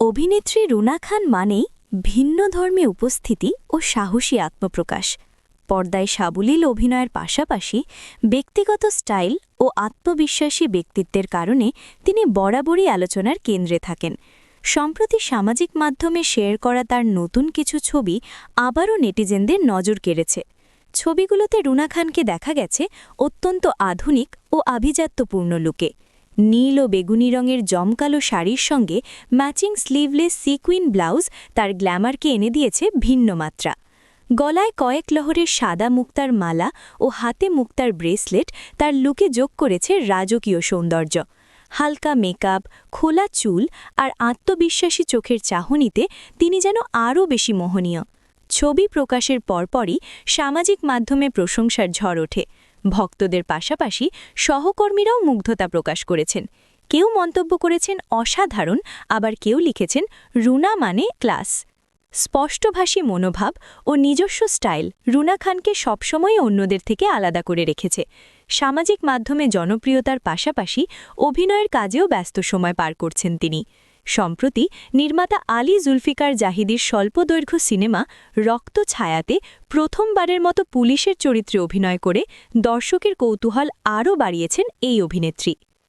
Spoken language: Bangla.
অভিনেত্রী রুনা খান মানেই ভিন্ন ধর্মে উপস্থিতি ও সাহসী আত্মপ্রকাশ। পর্দায় সাবলীল অভিনয়ের পাশাপাশি ব্যক্তিগত স্টাইল ও আত্মবিশ্বাসী ব্যক্তিত্বের কারণে তিনি বরাবরই আলোচনার কেন্দ্রে থাকেন। সম্প্রতি সামাজিক মাধ্যমে শেয়ার করা তার নতুন কিছু ছবি আবারও নেটিজেনদের নজর কেড়েছে। ছবিগুলোতে রুনা খানকে দেখা গেছে অত্যন্ত আধুনিক ও আভিজাত্যপূর্ণ লুকে। নীল ও বেগুনি রঙের জমকালো শাড়ির সঙ্গে ম্যাচিং স্লিভলেস সিকুইন ব্লাউজ তার গ্ল্যামারকে এনে দিয়েছে ভিন্ন মাত্রা। গলায় কয়েক লহরের সাদা মুক্তার মালা ও হাতে মুক্তার ব্রেসলেট তার লুকে যোগ করেছে রাজকীয় সৌন্দর্য। হালকা মেকআপ, খোলা চুল আর আত্মবিশ্বাসী চোখের চাহনিতে তিনি যেন আরও বেশি মোহনীয়। ছবি প্রকাশের পরপরই সামাজিক মাধ্যমে প্রশংসার ঝড় ওঠে। ভক্তদের পাশাপাশি সহকর্মীরাও মুগ্ধতা প্রকাশ করেছেন। কেউ মন্তব্য করেছেন অসাধারণ, আবার কেউ লিখেছেন রুনা মানে ক্লাস। স্পষ্টভাষী মনোভাব ও নিজস্ব স্টাইল রুনা খানকে সবসময় অন্যদের থেকে আলাদা করে রেখেছে। সামাজিক মাধ্যমে জনপ্রিয়তার পাশাপাশি অভিনয়ের কাজেও ব্যস্ত সময় পার করছেন তিনি। সম্প্রতি নির্মাতা আলী জুলফিকার জাহিদির স্বল্পদৈর্ঘ্য সিনেমা রক্ত ছায়াতে প্রথমবারের মতো পুলিশের চরিত্রে অভিনয় করে দর্শকের কৌতূহল আরও বাড়িয়েছেন এই অভিনেত্রী।